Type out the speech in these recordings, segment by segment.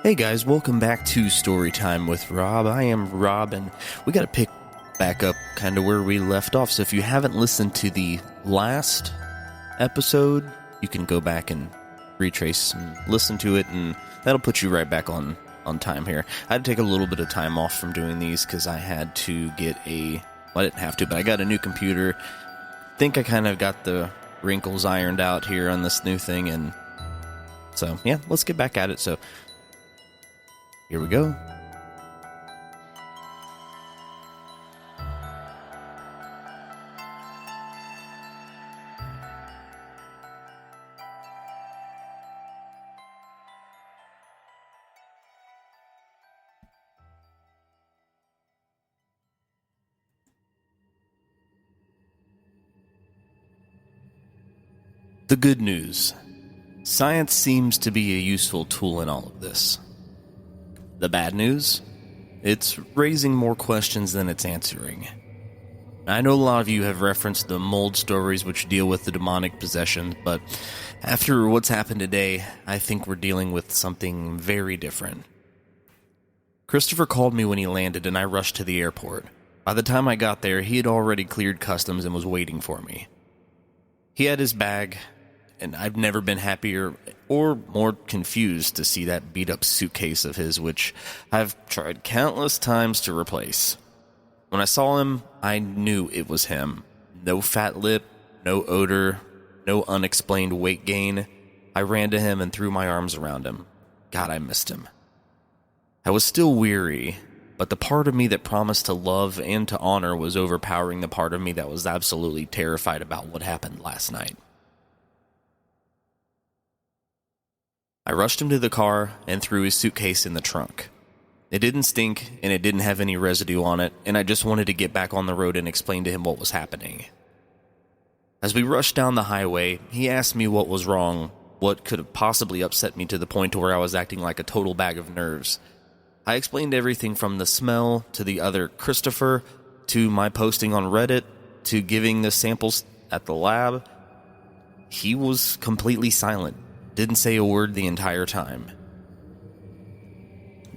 Hey guys, welcome back to Storytime with Rob. I am Rob, and we got to pick back up kind of where we left off. So if you haven't listened to the last episode, you can go back and retrace and listen to it, and that'll put you right back on time here. I had to take a little bit of time off from doing these because I had to get well, I didn't have to, but I got a new computer. Think I kind of got the wrinkles ironed out here on this new thing, and so yeah, let's get back at it. So here we go. The good news. Science seems to be a useful tool in all of this. The bad news? It's raising more questions than it's answering. I know a lot of you have referenced the mold stories which deal with the demonic possession, but after what's happened today, I think we're dealing with something very different. Christopher called me when he landed, and I rushed to the airport. By the time I got there, he had already cleared customs and was waiting for me. He had his bag, and I've never been happier or more confused to see that beat-up suitcase of his, which I've tried countless times to replace. When I saw him, I knew it was him. No fat lip, no odor, no unexplained weight gain. I ran to him and threw my arms around him. God, I missed him. I was still weary, but the part of me that promised to love and to honor was overpowering the part of me that was absolutely terrified about what happened last night. I rushed him to the car and threw his suitcase in the trunk. It didn't stink, and it didn't have any residue on it, and I just wanted to get back on the road and explain to him what was happening. As we rushed down the highway, he asked me what was wrong, what could have possibly upset me to the point where I was acting like a total bag of nerves. I explained everything from the smell, to the other Christopher, to my posting on Reddit, to giving the samples at the lab. He was completely silent. Didn't say a word the entire time.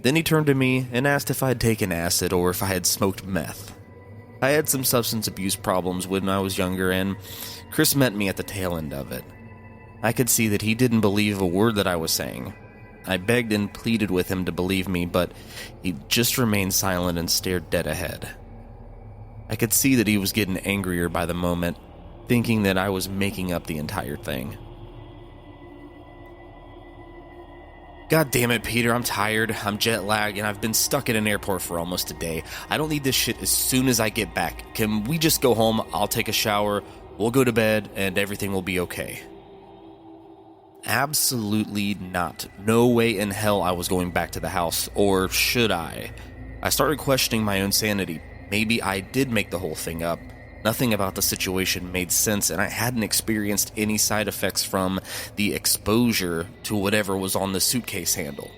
Then he turned to me and asked if I'd taken acid or if I had smoked meth. I had some substance abuse problems when I was younger, and Chris met me at the tail end of it. I could see that he didn't believe a word that I was saying. I begged and pleaded with him to believe me, but he just remained silent and stared dead ahead. I could see that he was getting angrier by the moment, thinking that I was making up the entire thing. God damn it, Peter, I'm tired, I'm jet lagged, and I've been stuck at an airport for almost a day. I don't need this shit as soon as I get back. Can we just go home? I'll take a shower, we'll go to bed, and everything will be okay. Absolutely not. No way in hell I was going back to the house, or should I? I started questioning my own sanity. Maybe I did make the whole thing up. Nothing about the situation made sense, and I hadn't experienced any side effects from the exposure to whatever was on the suitcase handle.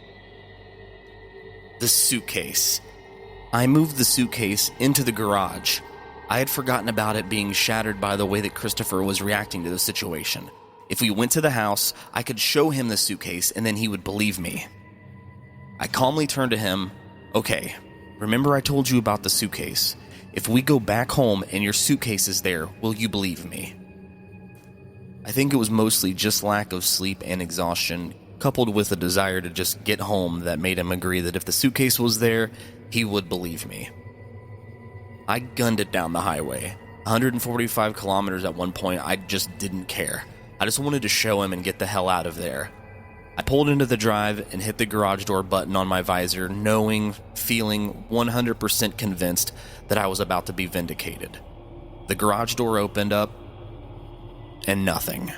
The suitcase. I moved the suitcase into the garage. I had forgotten about it being shattered by the way that Christopher was reacting to the situation. If we went to the house, I could show him the suitcase, and then he would believe me. I calmly turned to him. Okay, remember I told you about the suitcase. If we go back home and your suitcase is there, will you believe me? I think it was mostly just lack of sleep and exhaustion, coupled with a desire to just get home, that made him agree that if the suitcase was there, he would believe me. I gunned it down the highway. 145 kilometers at one point, I just didn't care. I just wanted to show him and get the hell out of there. I pulled into the drive and hit the garage door button on my visor, feeling 100% convinced that I was about to be vindicated. The garage door opened up, and nothing.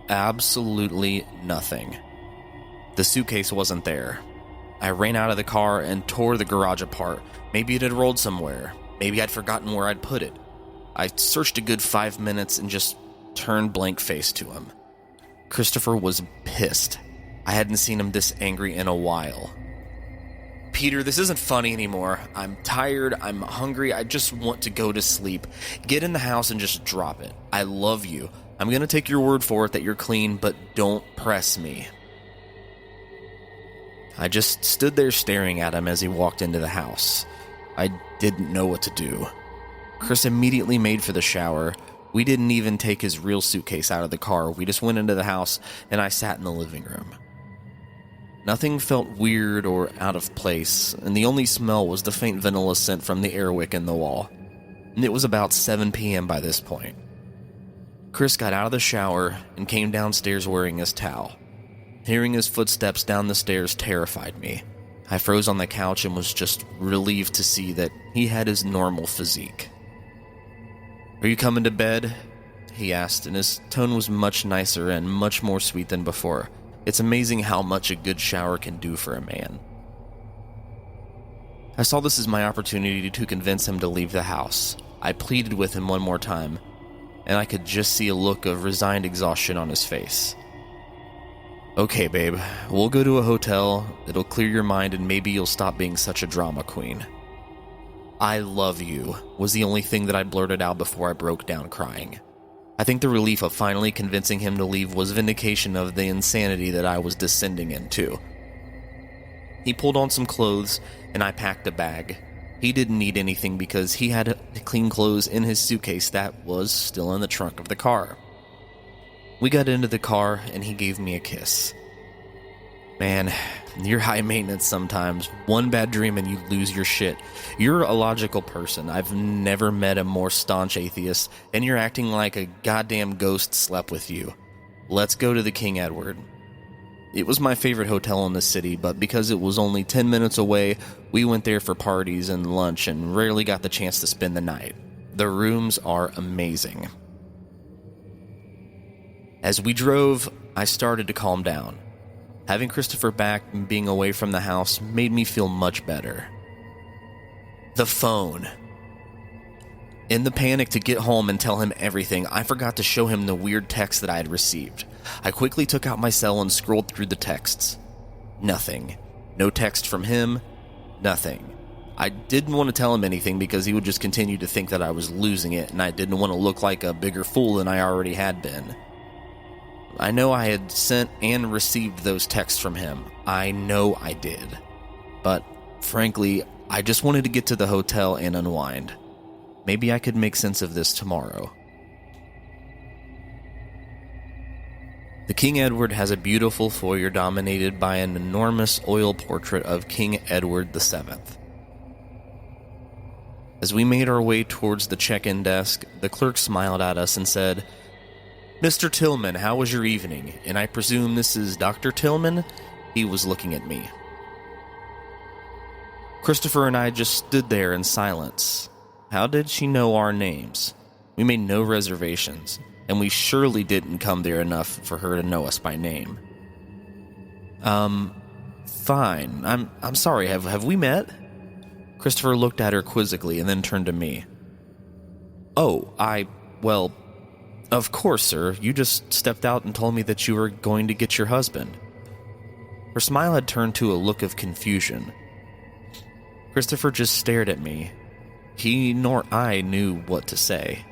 Absolutely nothing. The suitcase wasn't there. I ran out of the car and tore the garage apart. Maybe it had rolled somewhere. Maybe I'd forgotten where I'd put it. I searched a good 5 minutes and just turned blank-faced to him. Christopher was pissed. I hadn't seen him this angry in a while. Peter, this isn't funny anymore. I'm tired, I'm hungry, I just want to go to sleep. Get in the house and just drop it. I love you. I'm gonna take your word for it that you're clean, but don't press me. I just stood there staring at him as he walked into the house. I didn't know what to do. Chris immediately made for the shower. We didn't even take his real suitcase out of the car. We just went into the house, and I sat in the living room. Nothing felt weird or out of place, and the only smell was the faint vanilla scent from the air wick in the wall. And it was about 7 p.m. by this point. Chris got out of the shower and came downstairs wearing his towel. Hearing his footsteps down the stairs terrified me. I froze on the couch and was just relieved to see that he had his normal physique. "Are you coming to bed?" he asked, and his tone was much nicer and much more sweet than before. It's amazing how much a good shower can do for a man. I saw this as my opportunity to convince him to leave the house. I pleaded with him one more time, and I could just see a look of resigned exhaustion on his face. "Okay, babe, we'll go to a hotel. It'll clear your mind and maybe you'll stop being such a drama queen." "I love you," was the only thing that I blurted out before I broke down crying. I think the relief of finally convincing him to leave was vindication of the insanity that I was descending into. He pulled on some clothes, and I packed a bag. He didn't need anything because he had clean clothes in his suitcase that was still in the trunk of the car. We got into the car, and he gave me a kiss. Man, you're high maintenance sometimes. One bad dream and you lose your shit. You're a logical person. I've never met a more staunch atheist, and you're acting like a goddamn ghost slept with you. Let's go to the King Edward. It was my favorite hotel in the city, but because it was only 10 minutes away, we went there for parties and lunch and rarely got the chance to spend the night. The rooms are amazing. As we drove, I started to calm down. Having Christopher back and being away from the house made me feel much better. The phone. In the panic to get home and tell him everything, I forgot to show him the weird text that I had received. I quickly took out my cell and scrolled through the texts. Nothing. No text from him. Nothing. I didn't want to tell him anything because he would just continue to think that I was losing it, and I didn't want to look like a bigger fool than I already had been. I know I had sent and received those texts from him. I know I did. But, frankly, I just wanted to get to the hotel and unwind. Maybe I could make sense of this tomorrow. The King Edward has a beautiful foyer dominated by an enormous oil portrait of King Edward VII. As we made our way towards the check-in desk, the clerk smiled at us and said, "Mr. Tillman, how was your evening? And I presume this is Dr. Tillman?" He was looking at me. Christopher and I just stood there in silence. How did she know our names? We made no reservations, and we surely didn't come there enough for her to know us by name. Fine. I'm sorry, have we met?" Christopher looked at her quizzically and then turned to me. Well, of course, sir. You just stepped out and told me that you were going to get your husband." Her smile had turned to a look of confusion. Christopher just stared at me. He nor I knew what to say.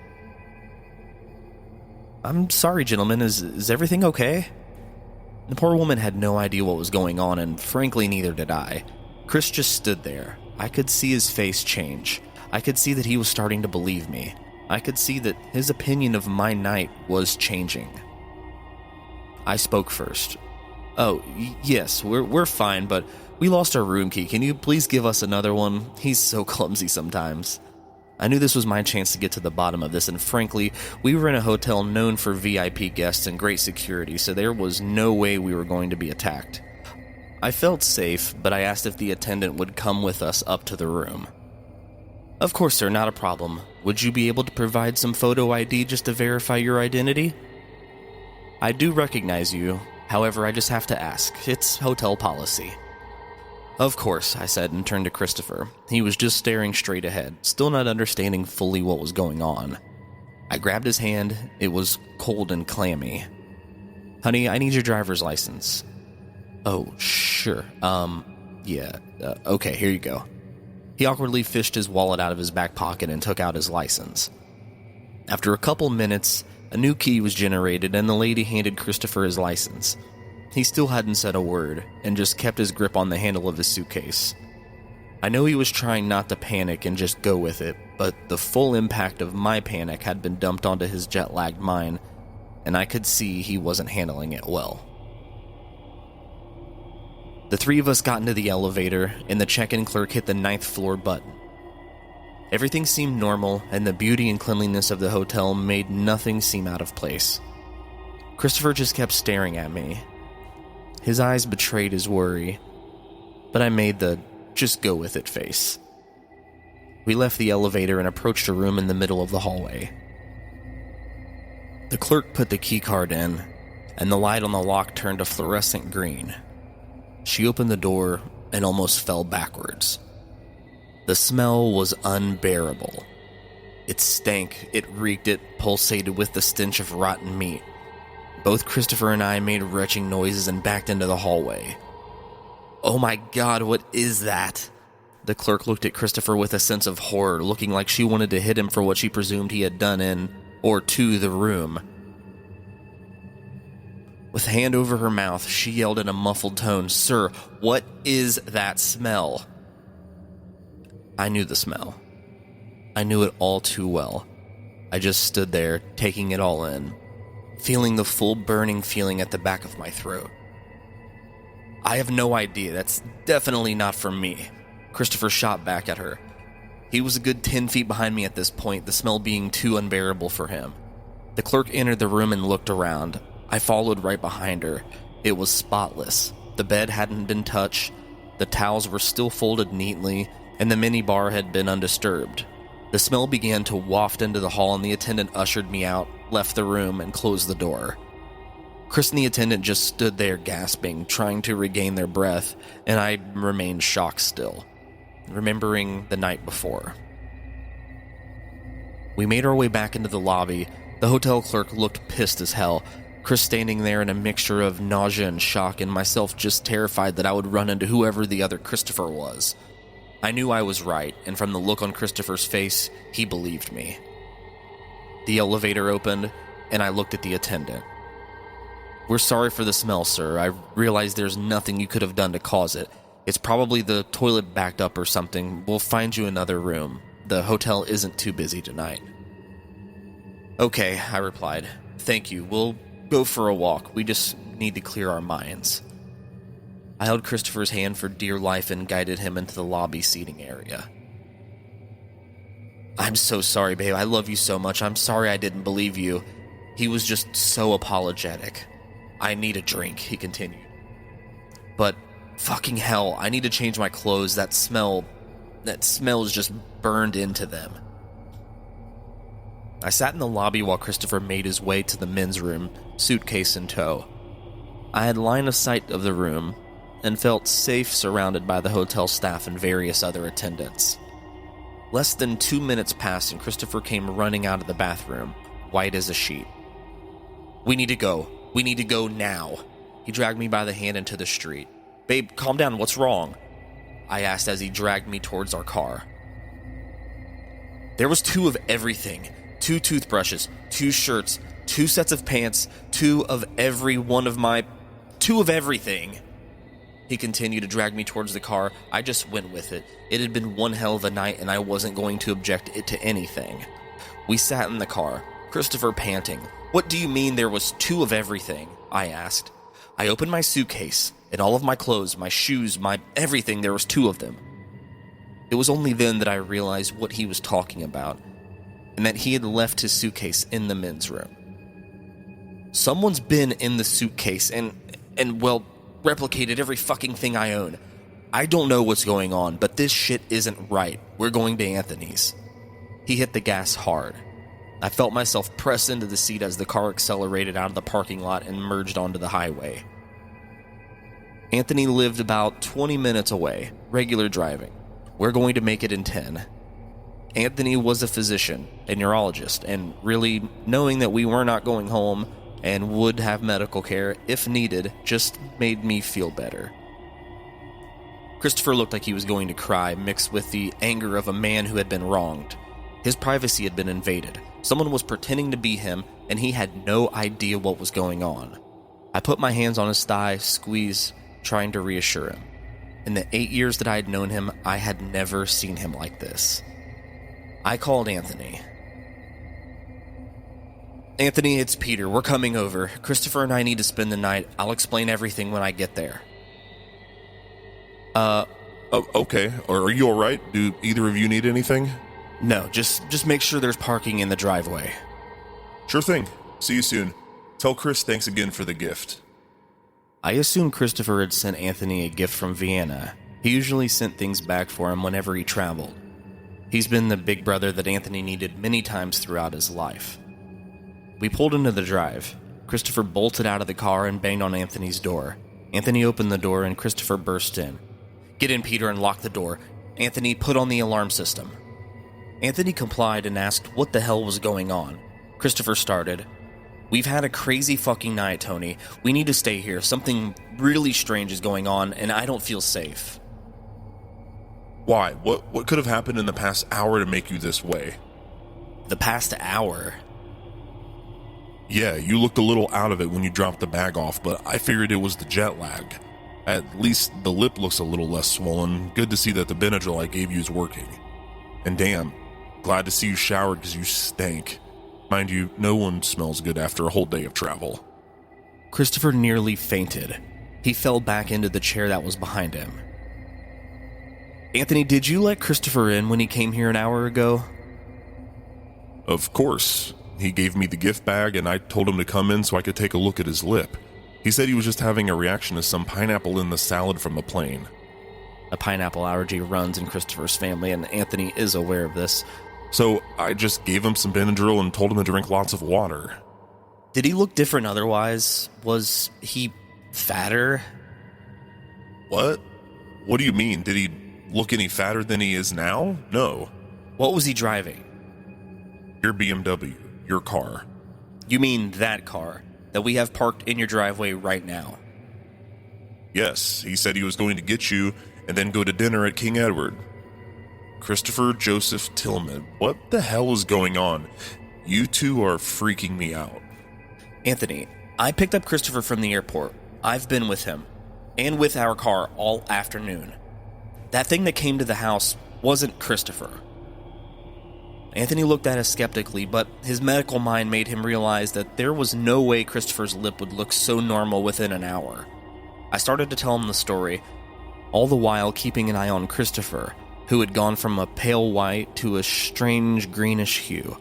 "I'm sorry, gentlemen. Is everything okay?" The poor woman had no idea what was going on, and frankly, neither did I. Chris just stood there. I could see his face change. I could see that he was starting to believe me. I could see that his opinion of my night was changing. I spoke first. Yes, we're fine, but we lost our room key. Can you please give us another one? He's so clumsy sometimes." I knew this was my chance to get to the bottom of this, and frankly, we were in a hotel known for VIP guests and great security, so there was no way we were going to be attacked. I felt safe, but I asked if the attendant would come with us up to the room. "Of course, sir, not a problem. Would you be able to provide some photo ID just to verify your identity?" "I do recognize you. However, I just have to ask. It's hotel policy." "Of course," I said and turned to Christopher. He was just staring straight ahead, still not understanding fully what was going on. I grabbed his hand. It was cold and clammy. "Honey, I need your driver's license." "Oh, sure. Okay, here you go." He awkwardly fished his wallet out of his back pocket and took out his license. After a couple minutes, a new key was generated and the lady handed Christopher his license. He still hadn't said a word and just kept his grip on the handle of his suitcase. I know he was trying not to panic and just go with it, but the full impact of my panic had been dumped onto his jet-lagged mind, and I could see he wasn't handling it well. The three of us got into the elevator, and the check-in clerk hit the 9th floor button. Everything seemed normal, and the beauty and cleanliness of the hotel made nothing seem out of place. Christopher just kept staring at me. His eyes betrayed his worry, but I made the just go with it face. We left the elevator and approached a room in the middle of the hallway. The clerk put the key card in, and the light on the lock turned a fluorescent green. She opened the door and almost fell backwards. The smell was unbearable. It stank, it reeked, it pulsated with the stench of rotten meat. Both Christopher and I made retching noises and backed into the hallway. "Oh my God, what is that?" The clerk looked at Christopher with a sense of horror, looking like she wanted to hit him for what she presumed he had done in, or to, the room. With hand over her mouth, she yelled in a muffled tone, "Sir, what is that smell?" I knew the smell. I knew it all too well. I just stood there, taking it all in, feeling the full burning feeling at the back of my throat. "I have no idea. That's definitely not from me." Christopher shot back at her. He was a good 10 feet behind me at this point, the smell being too unbearable for him. The clerk entered the room and looked around. I followed right behind her. It was spotless. The bed hadn't been touched, the towels were still folded neatly, and the minibar had been undisturbed. The smell began to waft into the hall, and the attendant ushered me out, left the room, and closed the door. Chris and the attendant just stood there gasping, trying to regain their breath, and I remained shocked still, remembering the night before. We made our way back into the lobby. The hotel clerk looked pissed as hell, Chris standing there in a mixture of nausea and shock, and myself just terrified that I would run into whoever the other Christopher was. I knew I was right, and from the look on Christopher's face, he believed me. The elevator opened, and I looked at the attendant. "We're sorry for the smell, sir. I realize there's nothing you could have done to cause it. It's probably the toilet backed up or something. We'll find you another room. The hotel isn't too busy tonight." "Okay," I replied. "Thank you. We'll go for a walk. We just need to clear our minds." I held Christopher's hand for dear life and guided him into the lobby seating area. "I'm so sorry, babe. I love you so much. I'm sorry I didn't believe you." He was just so apologetic. "I need a drink," he continued. "But fucking hell, I need to change my clothes. That smell is just burned into them." I sat in the lobby while Christopher made his way to the men's room, suitcase in tow. I had line of sight of the room and felt safe surrounded by the hotel staff and various other attendants. Less than 2 minutes passed and Christopher came running out of the bathroom, white as a sheet. "We need to go. We need to go now." He dragged me by the hand into the street. "Babe, calm down. What's wrong?" I asked as he dragged me towards our car. There was 2 of everything. 2 toothbrushes, 2 shirts, 2 sets of pants, 2 of everything. He continued to drag me towards the car. I just went with it. It had been one hell of a night, and I wasn't going to object it to anything. We sat in the car, Christopher panting. "What do you mean there was 2 of everything?" I asked. I opened my suitcase, and all of my clothes, my shoes, my everything, there was 2 of them. It was only then that I realized what he was talking about, and that he had left his suitcase in the men's room. Someone's been in the suitcase and replicated every fucking thing I own. I don't know what's going on, but this shit isn't right. We're going to Anthony's. He hit the gas hard. I felt myself press into the seat as the car accelerated out of the parking lot and merged onto the highway. Anthony lived about 20 minutes away, regular driving. We're going to make it in 10. Anthony was a physician, a neurologist, and really knowing that we were not going home and would have medical care if needed just made me feel better. Christopher looked like he was going to cry, mixed with the anger of a man who had been wronged. His privacy had been invaded. Someone was pretending to be him, and he had no idea what was going on. I I put my hands on his thigh, squeeze, trying to reassure him. In the 8 years that I had known him, I had never seen him like this. I called Anthony. Anthony, it's Peter. We're coming over. Christopher and I need to spend the night. I'll explain everything when I get there. Okay. Are you alright? Do either of you need anything? No, just make sure there's parking in the driveway. Sure thing. See you soon. Tell Chris thanks again for the gift. I assumed Christopher had sent Anthony a gift from Vienna. He usually sent things back for him whenever he traveled. He's been the big brother that Anthony needed many times throughout his life. We pulled into the drive. Christopher bolted out of the car and banged on Anthony's door. Anthony opened the door and Christopher burst in. Get in, Peter, and lock the door. Anthony, put on the alarm system. Anthony complied and asked what the hell was going on. Christopher started. We've had a crazy fucking night, Tony. We need to stay here. Something really strange is going on, and I don't feel safe. Why? What could have happened in the past hour to make you this way? The past hour? Yeah, you looked a little out of it when you dropped the bag off, but I figured it was the jet lag. At least the lip looks a little less swollen. Good to see that the Benadryl I gave you is working. And damn, glad to see you showered because you stank. Mind you, no one smells good after a whole day of travel. Christopher nearly fainted. He fell back into the chair that was behind him. Anthony, did you let Christopher in when he came here an hour ago? Of course. He gave me the gift bag and I told him to come in so I could take a look at his lip. He said he was just having a reaction to some pineapple in the salad from the plane. A pineapple allergy runs in Christopher's family, and Anthony is aware of this. So I just gave him some Benadryl and told him to drink lots of water. Did he look different otherwise? Was he fatter? What? What do you mean? Did he look any fatter than he is now? No. What was he driving? Your BMW. Your car. You mean that car that we have parked in your driveway right now? Yes, he said he was going to get you and then go to dinner at King Edward. Christopher Joseph Tillman, what the hell is going on? You two are freaking me out. Anthony, I picked up Christopher from the airport. I've been with him, and with our car all afternoon. That thing that came to the house wasn't Christopher. Anthony looked at us skeptically, but his medical mind made him realize that there was no way Christopher's lip would look so normal within an hour. I started to tell him the story, all the while keeping an eye on Christopher, who had gone from a pale white to a strange greenish hue.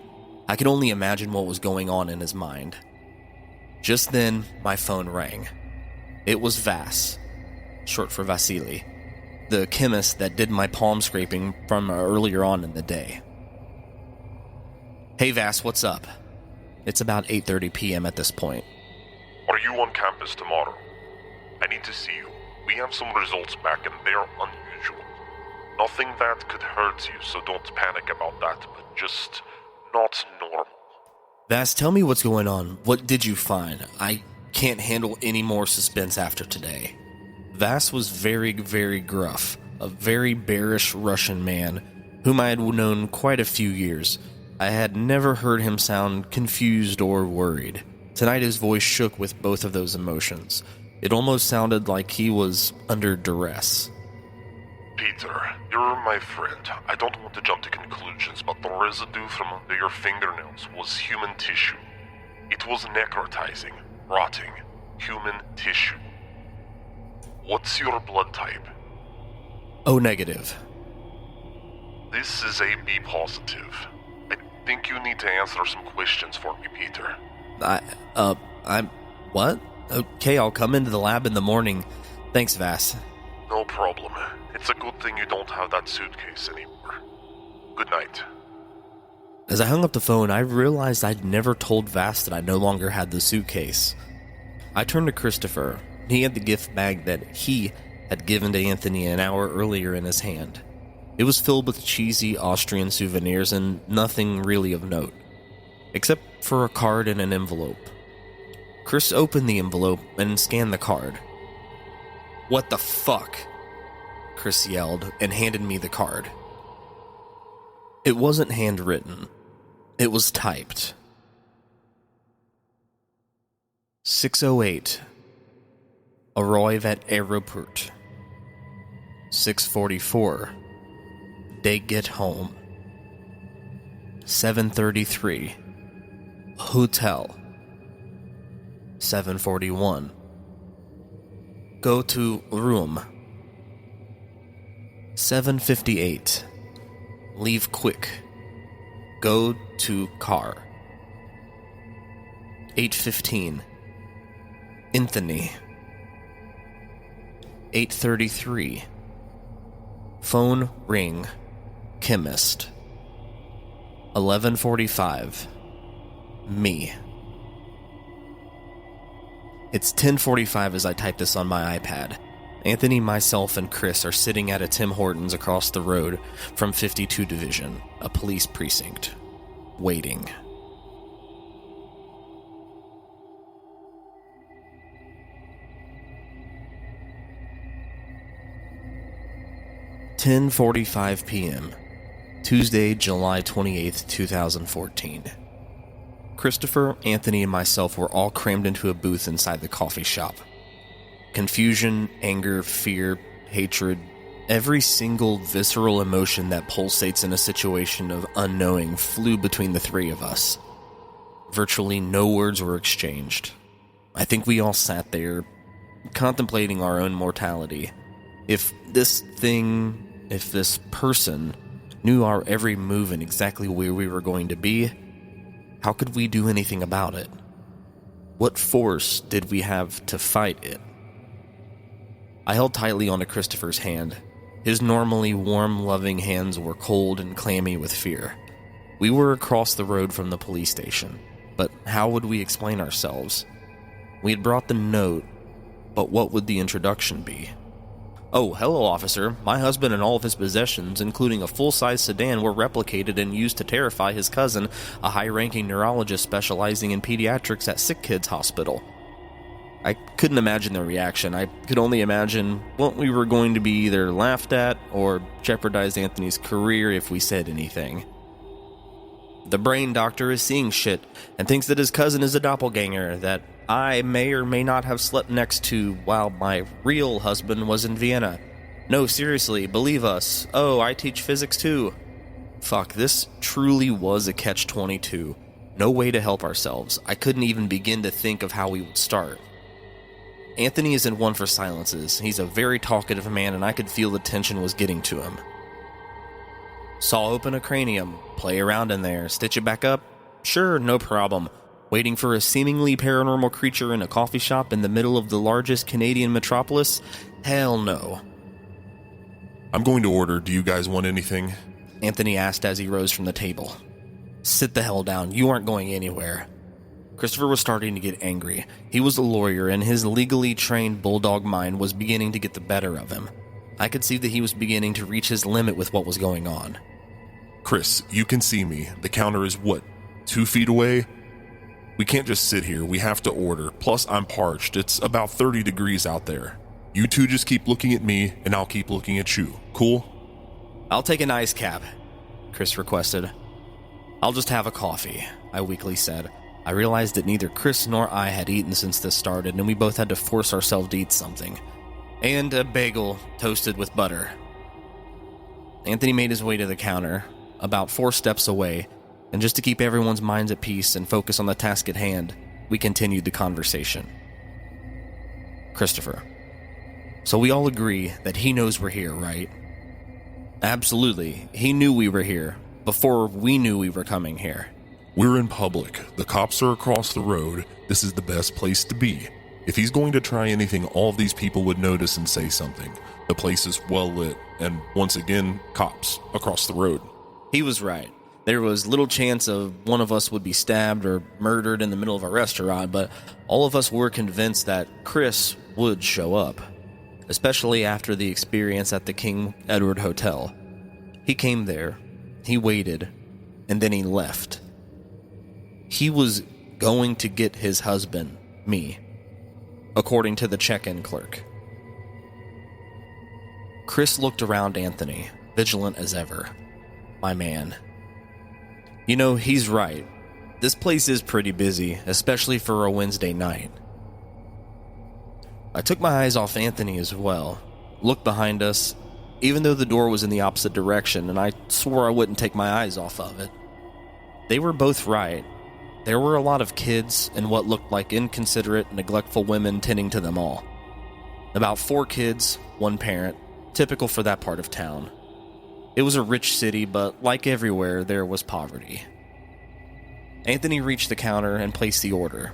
I could only imagine what was going on in his mind. Just then, my phone rang. It was Vas, short for Vasily, the chemist that did my palm scraping from earlier on in the day. Hey Vas, what's up? It's about 8:30 p.m. at this point. Are you on campus tomorrow? I need to see you. We have some results back and they're unusual. Nothing that could hurt you, so don't panic about that, but just not normal. Vas, tell me what's going on. What did you find? I can't handle any more suspense after today. Vas was very, very gruff, a very bearish Russian man, whom I had known quite a few years. I had never heard him sound confused or worried. Tonight his voice shook with both of those emotions. It almost sounded like he was under duress. Peter, you're my friend. I don't want to jump to conclusions, but the residue from under your fingernails was human tissue. It was necrotizing, rotting, human tissue. What's your blood type? O negative. This is a B positive. I think you need to answer some questions for me, Peter. I'm... What? Okay, I'll come into the lab in the morning. Thanks, Vas. No problem. It's a good thing you don't have that suitcase anymore. Good night. As I hung up the phone, I realized I'd never told Vas that I no longer had the suitcase. I turned to Christopher. He had the gift bag that he had given to Anthony an hour earlier in his hand. It was filled with cheesy Austrian souvenirs and nothing really of note, except for a card and an envelope. Chris opened the envelope and scanned the card. "What the fuck?" Chris yelled and handed me the card. It wasn't handwritten. It was typed. 608 Arrive at aéroport. 6:44. They get home. 7:33. Hotel. 7:41. Go to room. 7:58. Leave quick. Go to car. 8:15. Anthony. 8:33. Phone ring. Chemist. 11:45. Me. It's 10:45 as I type this on my iPad. Anthony, myself, and Chris are sitting at a Tim Hortons across the road from 52 Division, a police precinct, waiting. (10:45 p.m.) Tuesday, July 28th, 2014. Christopher, Anthony, and myself were all crammed into a booth inside the coffee shop. Confusion, anger, fear, hatred, every single visceral emotion that pulsates in a situation of unknowing flew between the three of us. Virtually no words were exchanged. I think we all sat there, contemplating our own mortality. If this person knew our every move and exactly where we were going to be, how could we do anything about it? What force did we have to fight it? I held tightly onto Christopher's hand. His normally warm, loving hands were cold and clammy with fear. We were across the road from the police station, but how would we explain ourselves? We had brought the note, but what would the introduction be? "Oh, hello, officer. My husband and all of his possessions, including a full-size sedan, were replicated and used to terrify his cousin, a high-ranking neurologist specializing in pediatrics at Sick Kids Hospital." I couldn't imagine their reaction. I could only imagine what we were going to be either laughed at or jeopardize Anthony's career if we said anything. "The brain doctor is seeing shit and thinks that his cousin is a doppelganger that I may or may not have slept next to while my real husband was in Vienna. No, seriously, believe us. Oh, I teach physics too." Fuck, this truly was a catch-22. No way to help ourselves. I couldn't even begin to think of how we would start. Anthony isn't one for silences. He's a very talkative man, and I could feel the tension was getting to him. "Saw open a cranium. Play around in there. Stitch it back up? Sure, no problem. Waiting for a seemingly paranormal creature in a coffee shop in the middle of the largest Canadian metropolis? Hell no." I'm going to order. Do you guys want anything? Anthony asked as he rose from the table. "Sit the hell down. You aren't going anywhere." Christopher was starting to get angry. He was a lawyer, and his legally trained bulldog mind was beginning to get the better of him. I could see that he was beginning to reach his limit with what was going on. "Chris, you can see me. The counter is, 2 feet away? We can't just sit here. We have to order. Plus, I'm parched. It's about 30 degrees out there. You two just keep looking at me, and I'll keep looking at you. Cool?" "I'll take an ice cap," Chris requested. "I'll just have a coffee," I weakly said. I realized that neither Chris nor I had eaten since this started, and we both had to force ourselves to eat something. And a bagel toasted with butter. Anthony made his way to the counter, about 4 steps away, and just to keep everyone's minds at peace and focus on the task at hand, we continued the conversation. "Christopher, so we all agree that he knows we're here, right?" "Absolutely. He knew we were here, before we knew we were coming here." "We're in public. The cops are across the road. This is the best place to be. If he's going to try anything, all of these people would notice and say something. The place is well lit, and once again, cops across the road." He was right. There was little chance of one of us would be stabbed or murdered in the middle of a restaurant, but all of us were convinced that Chris would show up, especially after the experience at the King Edward Hotel. He came there, he waited, and then he left. He was going to get his husband, me, according to the check-in clerk. Chris looked around Anthony, vigilant as ever. "My man. You know, he's right. This place is pretty busy, especially for a Wednesday night." I took my eyes off Anthony as well, looked behind us, even though the door was in the opposite direction, and I swore I wouldn't take my eyes off of it. They were both right. There were a lot of kids and what looked like inconsiderate, neglectful women tending to them all. About 4 kids, 1 parent, typical for that part of town. It was a rich city, but like everywhere, there was poverty. Anthony reached the counter and placed the order.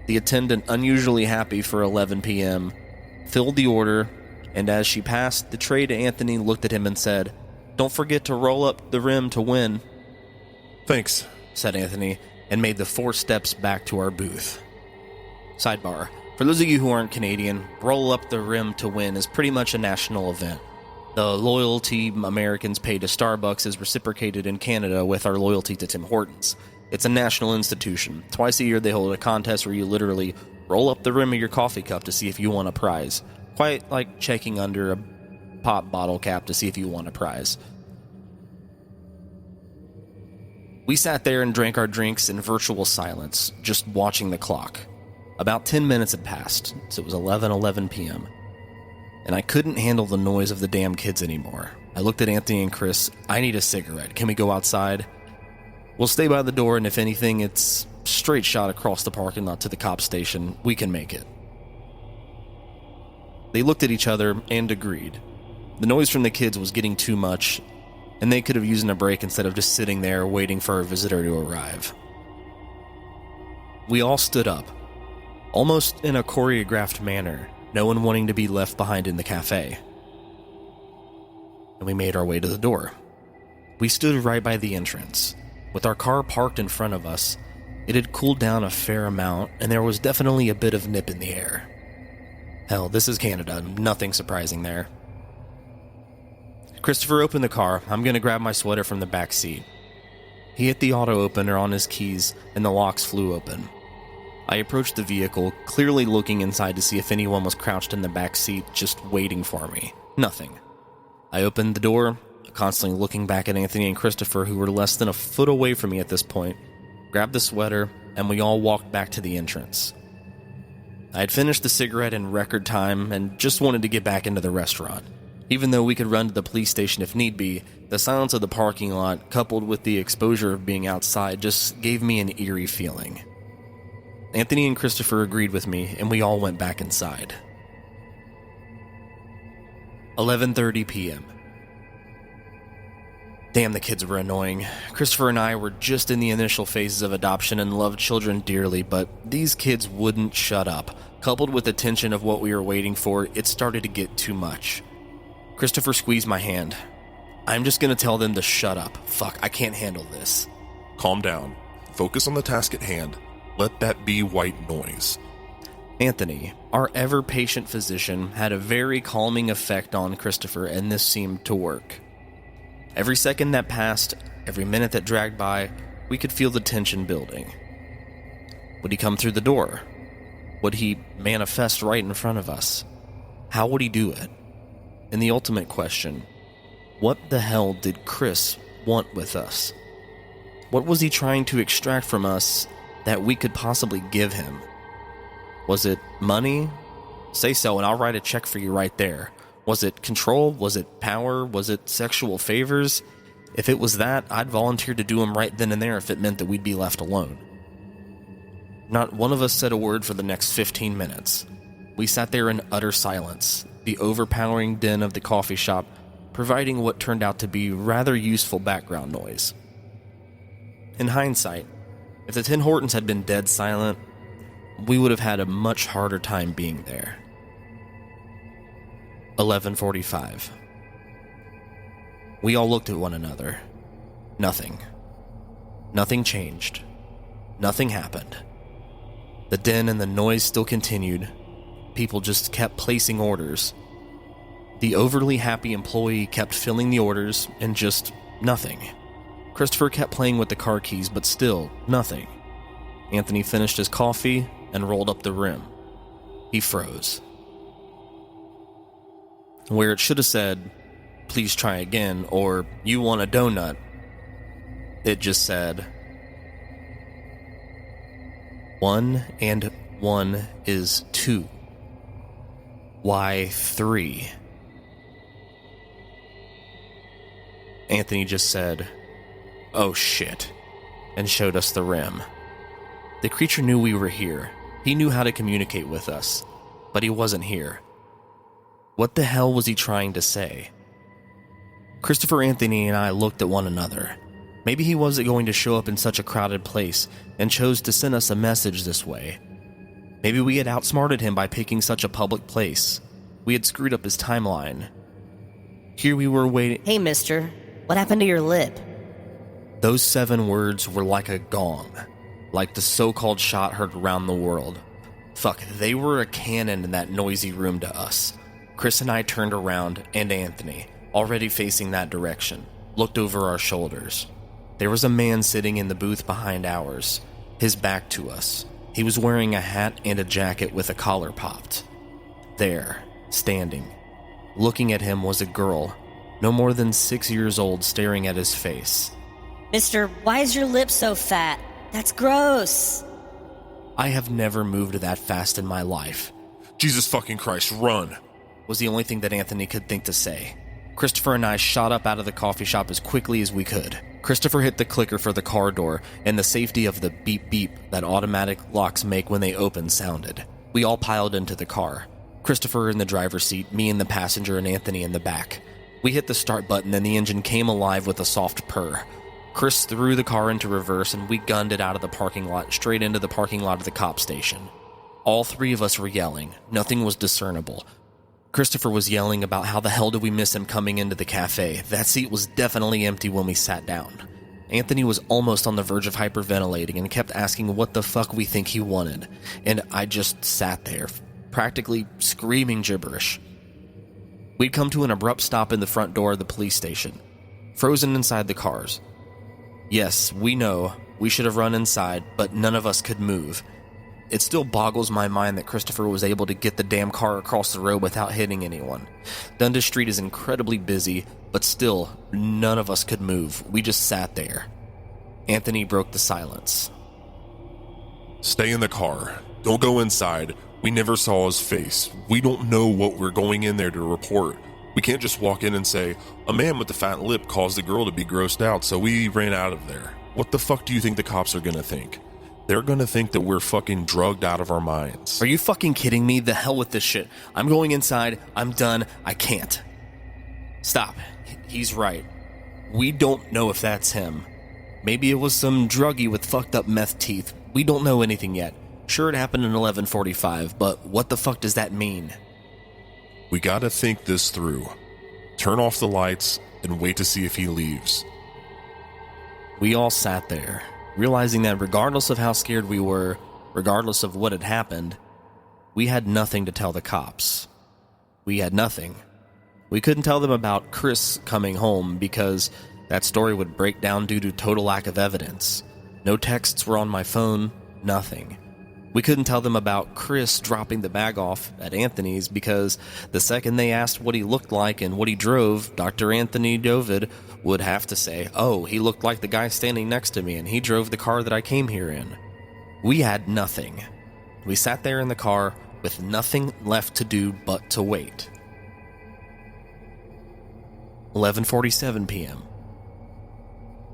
The attendant, unusually happy for 11 p.m., filled the order, and as she passed the tray to Anthony, looked at him and said, "Don't forget to roll up the rim to win." Thanks, said Anthony, and made the 4 steps back to our booth. Sidebar: for those of you who aren't Canadian, Roll Up the Rim to Win is pretty much a national event. The loyalty Americans pay to Starbucks is reciprocated in Canada with our loyalty to Tim Hortons. It's a national institution. Twice a year they hold a contest where you literally roll up the rim of your coffee cup to see if you won a prize. Quite like checking under a pop bottle cap to see if you won a prize. We sat there and drank our drinks in virtual silence, just watching the clock. About 10 minutes had passed, so it was 11 p.m. And I couldn't handle the noise of the damn kids anymore. I looked at Anthony and Chris. "I need a cigarette. Can we go outside?" "We'll stay by the door, and if anything, it's straight shot across the parking lot to the cop station. We can make it." They looked at each other and agreed. The noise from the kids was getting too much, and they could have used a break instead of just sitting there waiting for a visitor to arrive. We all stood up, almost in a choreographed manner, no one wanting to be left behind in the cafe. And we made our way to the door. We stood right by the entrance. With our car parked in front of us, it had cooled down a fair amount, and there was definitely a bit of nip in the air. Hell, this is Canada, nothing surprising there. Christopher opened the car. I'm going to grab my sweater from the back seat. He hit the auto opener on his keys, and the locks flew open. I approached the vehicle, clearly looking inside to see if anyone was crouched in the back seat, just waiting for me. Nothing. I opened the door, constantly looking back at Anthony and Christopher, who were less than a foot away from me at this point, grabbed the sweater, and we all walked back to the entrance. I had finished the cigarette in record time and just wanted to get back into the restaurant. Even though we could run to the police station if need be, the silence of the parking lot, coupled with the exposure of being outside, just gave me an eerie feeling. Anthony and Christopher agreed with me, and we all went back inside. 11:30 p.m. Damn, the kids were annoying. Christopher and I were just in the initial phases of adoption and loved children dearly, but these kids wouldn't shut up. Coupled with the tension of what we were waiting for, it started to get too much. Christopher squeezed my hand. "I'm just gonna tell them to shut up. Fuck, I can't handle this." Calm down. Focus on the task at hand. Let that be white noise. Anthony, our ever-patient physician, had a very calming effect on Christopher, and this seemed to work. Every second that passed, every minute that dragged by, we could feel the tension building. Would he come through the door? Would he manifest right in front of us? How would he do it? And the ultimate question, what the hell did Chris want with us? What was he trying to extract from us that we could possibly give him? Was it money? Say so and I'll write a check for you right there. Was it control? Was it power? Was it sexual favors? If it was that, I'd volunteer to do them right then and there if it meant that we'd be left alone. Not one of us said a word for the next 15 minutes. We sat there in utter silence, the overpowering din of the coffee shop providing what turned out to be rather useful background noise. In hindsight, if the Tim Hortons had been dead silent, we would have had a much harder time being there. 11:45. We all looked at one another. Nothing. Nothing changed. Nothing happened. The din and the noise still continued. People just kept placing orders. The overly happy employee kept filling the orders, and just nothing. Christopher kept playing with the car keys, but still nothing. Anthony finished his coffee and rolled up the rim. He froze. Where it should have said, "Please try again," or "You want a donut," it just said, "1 and 1 is 2. Why 3? Anthony just said, "Oh shit," and showed us the rim. The creature knew we were here. He knew how to communicate with us, but he wasn't here. What the hell was he trying to say? Christopher, Anthony, and I looked at one another. Maybe he wasn't going to show up in such a crowded place and chose to send us a message this way. Maybe we had outsmarted him by picking such a public place. We had screwed up his timeline. Here we were waiting. Hey, mister, what happened to your lip? Those 7 words were like a gong, like the so-called shot heard around the world. Fuck, they were a cannon in that noisy room to us. Chris and I turned around, and Anthony, already facing that direction, looked over our shoulders. There was a man sitting in the booth behind ours, his back to us. He was wearing a hat and a jacket with a collar popped. There, standing, looking at him was a girl, no more than 6 years old, staring at his face. Mister, why is your lip so fat? That's gross. I have never moved that fast in my life. Jesus fucking Christ, run! Was the only thing that Anthony could think to say. Christopher and I shot up out of the coffee shop as quickly as we could. Christopher hit the clicker for the car door, and the safety of the beep beep that automatic locks make when they open sounded. We all piled into the car. Christopher in the driver's seat, me in the passenger, and Anthony in the back. We hit the start button and the engine came alive with a soft purr. Chris threw the car into reverse and we gunned it out of the parking lot straight into the parking lot of the cop station. All 3 of us were yelling. Nothing was discernible. Christopher was yelling about how the hell did we miss him coming into the cafe. That seat was definitely empty when we sat down. Anthony was almost on the verge of hyperventilating and kept asking what the fuck we think he wanted. And I just sat there, practically screaming gibberish. We'd come to an abrupt stop in the front door of the police station, frozen inside the cars. Yes, we know, we should have run inside, but none of us could move. It still boggles my mind that Christopher was able to get the damn car across the road without hitting anyone. Dundas Street is incredibly busy, but still, none of us could move. We just sat there. Anthony broke the silence. Stay in the car. Don't go inside. We never saw his face. We don't know what we're going in there to report. We can't just walk in and say, a man with a fat lip caused the girl to be grossed out, so we ran out of there. What the fuck do you think the cops are gonna think? They're gonna think that we're fucking drugged out of our minds. Are you fucking kidding me? The hell with this shit. I'm going inside. I'm done. I can't. Stop. He's right. We don't know if that's him. Maybe it was some druggie with fucked up meth teeth. We don't know anything yet. Sure, it happened in 11:45, but what the fuck does that mean? We gotta think this through. Turn off the lights and wait to see if he leaves. We all sat there, realizing that regardless of how scared we were, regardless of what had happened, we had nothing to tell the cops. We had nothing. We couldn't tell them about Chris coming home because that story would break down due to total lack of evidence. No texts were on my phone, nothing. We couldn't tell them about Chris dropping the bag off at Anthony's because the second they asked what he looked like and what he drove, Dr. Anthony Dovid would have to say, oh, he looked like the guy standing next to me and he drove the car that I came here in. We had nothing. We sat there in the car with nothing left to do but to wait. 11:47 p.m.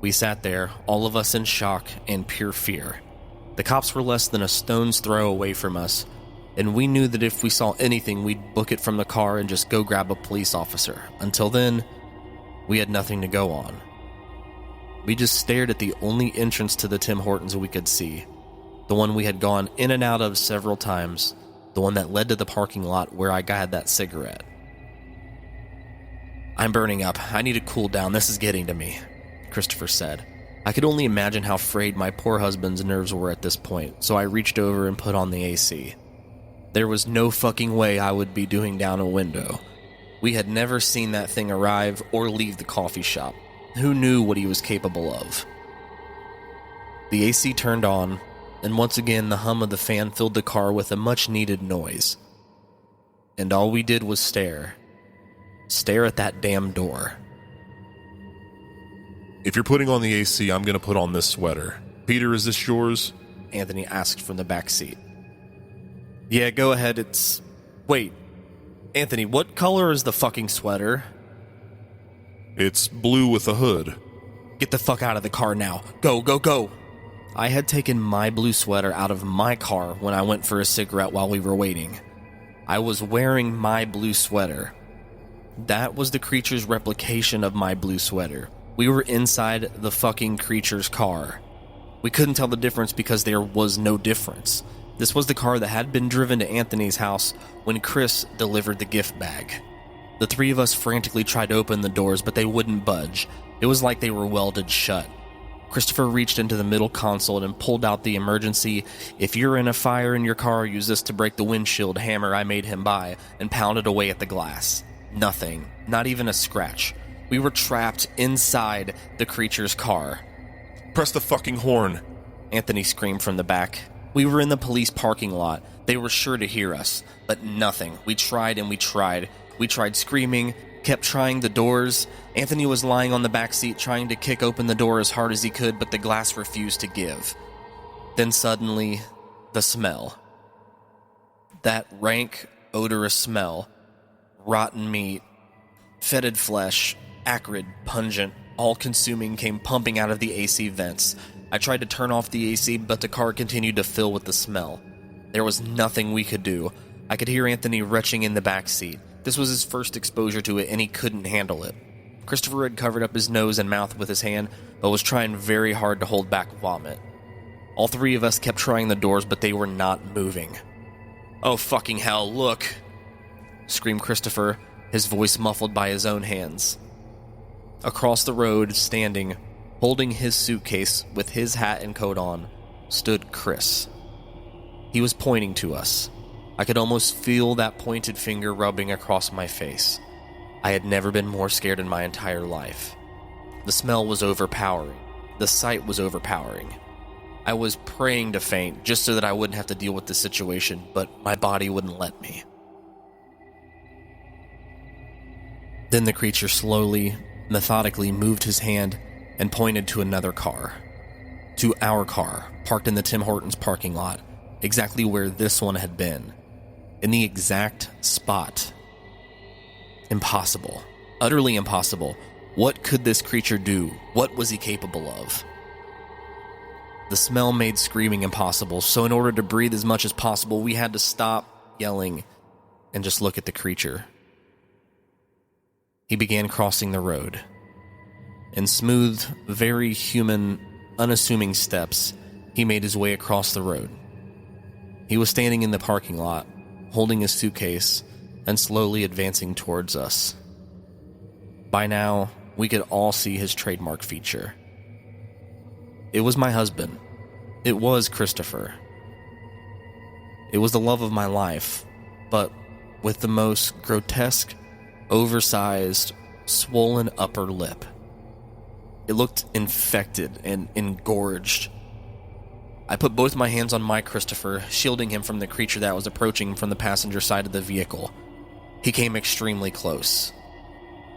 We sat there, all of us in shock and pure fear. The cops were less than a stone's throw away from us, and we knew that if we saw anything, we'd book it from the car and just go grab a police officer. Until then, we had nothing to go on. We just stared at the only entrance to the Tim Hortons we could see, the one we had gone in and out of several times, the one that led to the parking lot where I got that cigarette. I'm burning up. I need to cool down. This is getting to me, Christopher said. I could only imagine how frayed my poor husband's nerves were at this point, so I reached over and put on the AC. There was no fucking way I would be doing down a window. We had never seen that thing arrive or leave the coffee shop. Who knew what he was capable of? The AC turned on, and once again the hum of the fan filled the car with a much-needed noise. And all we did was stare. Stare at that damn door. If you're putting on the AC, I'm gonna put on this sweater. Peter, is this yours? Anthony asked from the back seat. Yeah, go ahead, Wait. Anthony, what color is the fucking sweater? It's blue with a hood. Get the fuck out of the car now. Go, go, go. I had taken my blue sweater out of my car when I went for a cigarette while we were waiting. I was wearing my blue sweater. That was the creature's replication of my blue sweater. We were inside the fucking creature's car. We couldn't tell the difference because there was no difference. This was the car that had been driven to Anthony's house when Chris delivered the gift bag. The three of us frantically tried to open the doors, but they wouldn't budge. It was like they were welded shut. Christopher reached into the middle console and pulled out the emergency "if you're in a fire in your car, use this to break the windshield" hammer I made him buy, and pounded away at the glass. Nothing. Not even a scratch. We were trapped inside the creature's car. Press the fucking horn, Anthony screamed from the back. We were in the police parking lot. They were sure to hear us, but nothing. We tried and we tried. We tried screaming, kept trying the doors. Anthony was lying on the back seat trying to kick open the door as hard as he could, but the glass refused to give. Then suddenly, the smell. That rank, odorous smell. Rotten meat, fetid flesh, acrid, pungent, all-consuming came pumping out of the AC vents. I tried to turn off the AC, but the car continued to fill with the smell. There was nothing we could do. I could hear Anthony retching in the back seat. This was his first exposure to it, and he couldn't handle it. Christopher had covered up his nose and mouth with his hand, but was trying very hard to hold back vomit. All three of us kept trying the doors, but they were not moving. "Oh fucking hell, look!" screamed Christopher, his voice muffled by his own hands. Across the road, standing, holding his suitcase with his hat and coat on, stood Chris. He was pointing to us. I could almost feel that pointed finger rubbing across my face. I had never been more scared in my entire life. The smell was overpowering. The sight was overpowering. I was praying to faint just so that I wouldn't have to deal with the situation, but my body wouldn't let me. Then the creature slowly, methodically moved his hand and pointed to another car. To our car, parked in the Tim Hortons parking lot, exactly where this one had been. In the exact spot. Impossible. Utterly impossible. What could this creature do? What was he capable of? The smell made screaming impossible, so in order to breathe as much as possible, we had to stop yelling and just look at the creature. He began crossing the road. In smooth, very human, unassuming steps, he made his way across the road. He was standing in the parking lot, holding his suitcase, and slowly advancing towards us. By now, we could all see his trademark feature. It was my husband. It was Christopher. It was the love of my life, but with the most grotesque, oversized, swollen upper lip. It looked infected and engorged. I put both my hands on my Christopher, shielding him from the creature that was approaching from the passenger side of the vehicle. He came extremely close.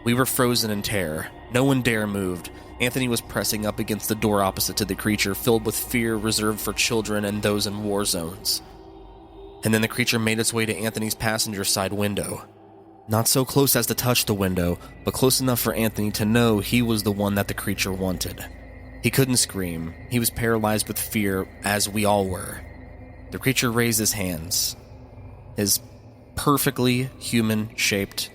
We were frozen in terror. No one dare moved. Anthony was pressing up against the door opposite to the creature, filled with fear reserved for children and those in war zones. And then the creature made its way to Anthony's passenger side window. Not so close as to touch the window, but close enough for Anthony to know he was the one that the creature wanted. He couldn't scream. He was paralyzed with fear, as we all were. The creature raised his hands. His perfectly human-shaped,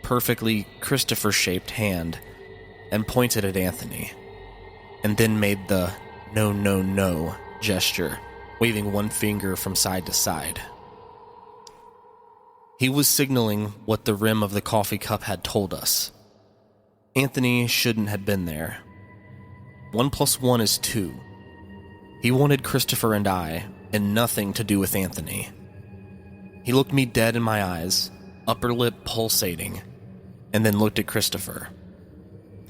perfectly Christopher-shaped hand, and pointed at Anthony. And then made the "no, no, no" gesture, waving one finger from side to side. He was signaling what the rim of the coffee cup had told us. Anthony shouldn't have been there. 1 + 1 is 2. He wanted Christopher and I, and nothing to do with Anthony. He looked me dead in my eyes, upper lip pulsating, and then looked at Christopher.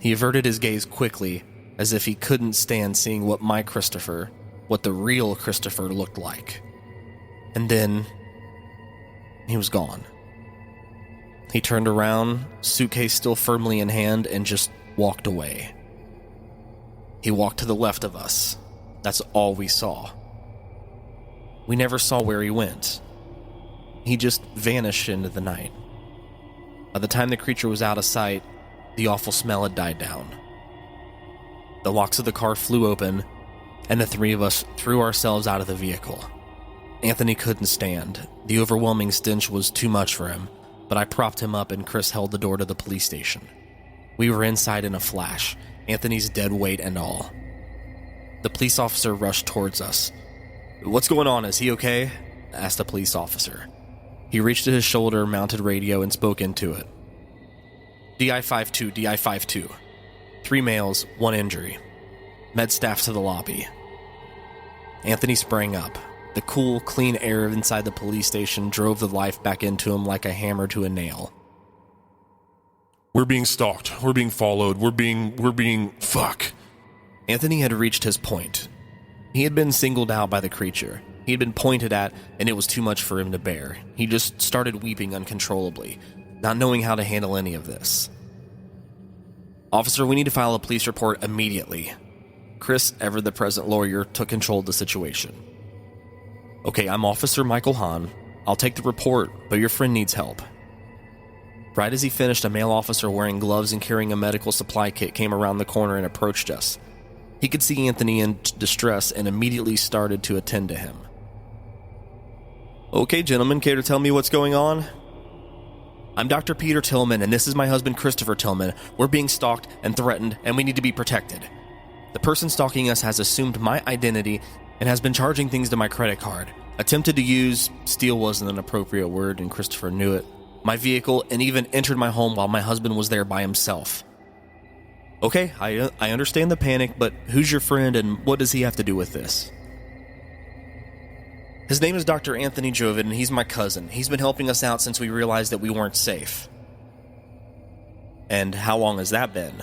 He averted his gaze quickly, as if he couldn't stand seeing what my Christopher, what the real Christopher looked like. And then he was gone. He turned around, suitcase still firmly in hand, and just walked away. He walked to the left of us. That's all we saw. We never saw where he went. He just vanished into the night. By the time the creature was out of sight, the awful smell had died down. The locks of the car flew open, and the three of us threw ourselves out of the vehicle. Anthony couldn't stand. The overwhelming stench was too much for him, but I propped him up and Chris held the door to the police station. We were inside in a flash, Anthony's dead weight and all. The police officer rushed towards us. "What's going on? Is he okay?" asked a police officer. He reached to his shoulder, mounted radio, and spoke into it. DI-52, DI-52. 3 males, 1 injury. Med staff to the lobby. Anthony sprang up. The cool, clean air inside the police station drove the life back into him like a hammer to a nail. We're being stalked. We're being followed. We're being... Fuck. Anthony had reached his point. He had been singled out by the creature. He had been pointed at, and it was too much for him to bear. He just started weeping uncontrollably, not knowing how to handle any of this. "Officer, we need to file a police report immediately." Chris, ever the present lawyer, took control of the situation. "Okay, I'm Officer Michael Hahn. I'll take the report, but your friend needs help." Right as he finished, a male officer wearing gloves and carrying a medical supply kit came around the corner and approached us. He could see Anthony in distress and immediately started to attend to him. "Okay, gentlemen, care to tell me what's going on?" "I'm Dr. Peter Tillman, and this is my husband Christopher Tillman. We're being stalked and threatened, and we need to be protected. The person stalking us has assumed my identity and has been charging things to my credit card. Attempted to use, steal wasn't an appropriate word, and Christopher knew it, my vehicle, and even entered my home while my husband was there by himself." "Okay, I understand the panic, but who's your friend and what does he have to do with this?" "His name is Dr. Anthony Jovid, and he's my cousin. He's been helping us out since we realized that we weren't safe." "And how long has that been?"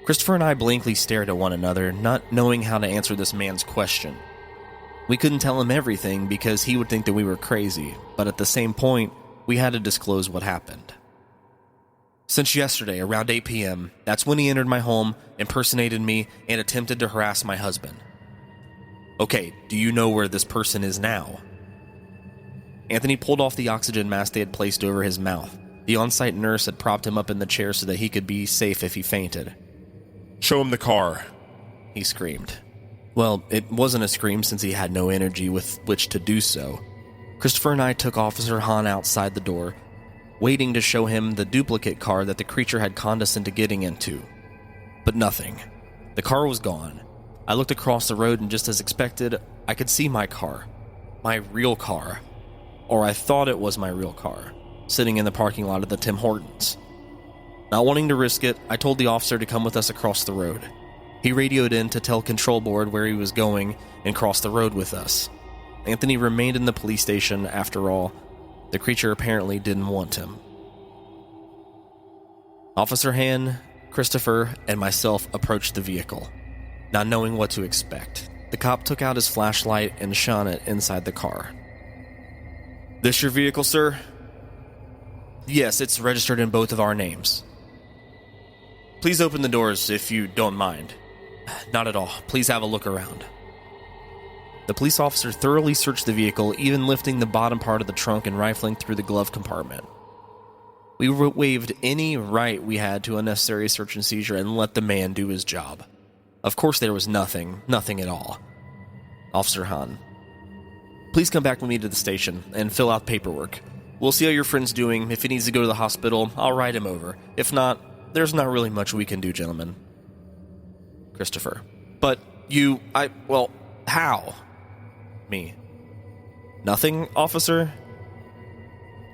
Christopher and I blankly stared at one another, not knowing how to answer this man's question. We couldn't tell him everything because he would think that we were crazy, but at the same point, we had to disclose what happened. "Since yesterday, around 8 p.m., that's when he entered my home, impersonated me, and attempted to harass my husband." "Okay, do you know where this person is now?" Anthony pulled off the oxygen mask they had placed over his mouth. The on-site nurse had propped him up in the chair so that he could be safe if he fainted. "Show him the car," he screamed. Well, it wasn't a scream since he had no energy with which to do so. Christopher and I took Officer Hahn outside the door, waiting to show him the duplicate car that the creature had conned us into getting into. But nothing. The car was gone. I looked across the road and just as expected, I could see my car. My real car. Or I thought it was my real car, sitting in the parking lot of the Tim Hortons. Not wanting to risk it, I told the officer to come with us across the road. He radioed in to tell control board where he was going and crossed the road with us. Anthony remained in the police station after all. The creature apparently didn't want him. Officer Hahn, Christopher, and myself approached the vehicle, not knowing what to expect. The cop took out his flashlight and shone it inside the car. "This your vehicle, sir?" "Yes, it's registered in both of our names." "Please open the doors if you don't mind." "Not at all. Please have a look around." The police officer thoroughly searched the vehicle, even lifting the bottom part of the trunk and rifling through the glove compartment. We waived any right we had to unnecessary search and seizure and let the man do his job. Of course there was nothing at all. Officer Hahn, "Please come back with me to the station and fill out paperwork. We'll see how your friend's doing. If he needs to go to the hospital, I'll ride him over. If not, there's not really much we can do, gentlemen." Christopher, "But how?" Me, "Nothing, officer?"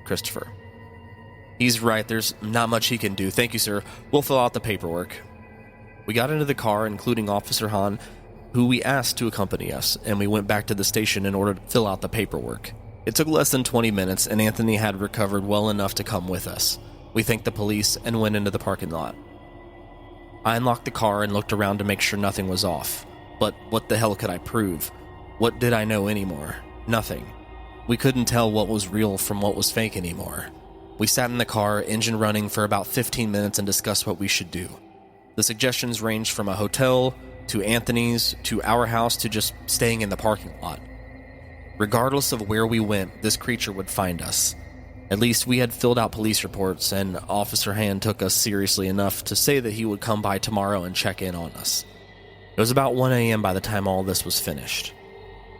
Christopher, "He's right, there's not much he can do. Thank you, sir. We'll fill out the paperwork." We got into the car, including Officer Hahn, who we asked to accompany us, and we went back to the station in order to fill out the paperwork. It took less than 20 minutes, and Anthony had recovered well enough to come with us. We thanked the police and went into the parking lot. I unlocked the car and looked around to make sure nothing was off. But what the hell could I prove? What did I know anymore? Nothing. We couldn't tell what was real from what was fake anymore. We sat in the car, engine running, for about 15 minutes and discussed what we should do. The suggestions ranged from a hotel, to Anthony's, to our house, to just staying in the parking lot. Regardless of where we went, this creature would find us. At least we had filled out police reports, and Officer Hand took us seriously enough to say that he would come by tomorrow and check in on us. It was about 1 a.m. by the time all this was finished.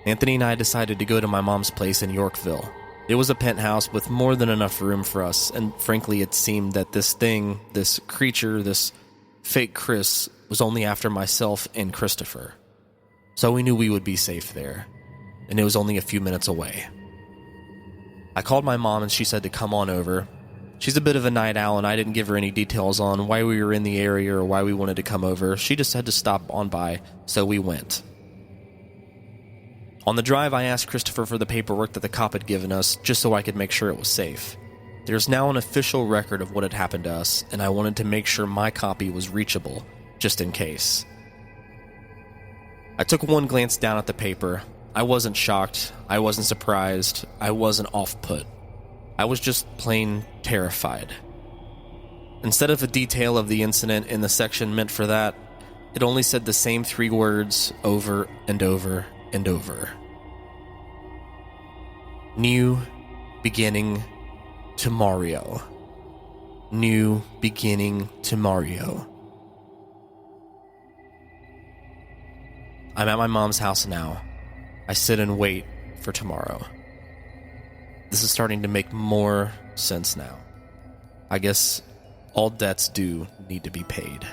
Anthony and I decided to go to my mom's place in Yorkville. It was a penthouse with more than enough room for us, and frankly it seemed that this creature, this fake Chris, was only after myself and Christopher. So we knew we would be safe there, and it was only a few minutes away. I called my mom and she said to come on over. She's a bit of a night owl and I didn't give her any details on why we were in the area or why we wanted to come over. She just had to stop on by, so we went. On the drive, I asked Christopher for the paperwork that the cop had given us, just so I could make sure it was safe. There's now an official record of what had happened to us, and I wanted to make sure my copy was reachable, just in case. I took one glance down at the paper. I wasn't shocked, I wasn't surprised, I wasn't off-put. I was just plain terrified. Instead of a detail of the incident in the section meant for that, it only said the same 3 words over and over and over. New beginning to Mario. New beginning to Mario. I'm at my mom's house now. I sit and wait for tomorrow. This is starting to make more sense now. I guess all debts do need to be paid.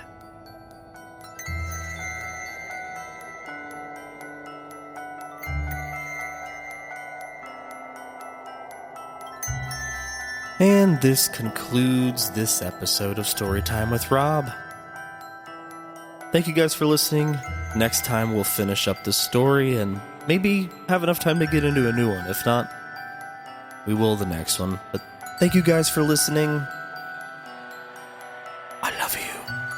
And this concludes this episode of Storytime with Rob. Thank you guys for listening. Next time we'll finish up this story and maybe have enough time to get into a new one. If not, we will the next one. But thank you guys for listening. I love you.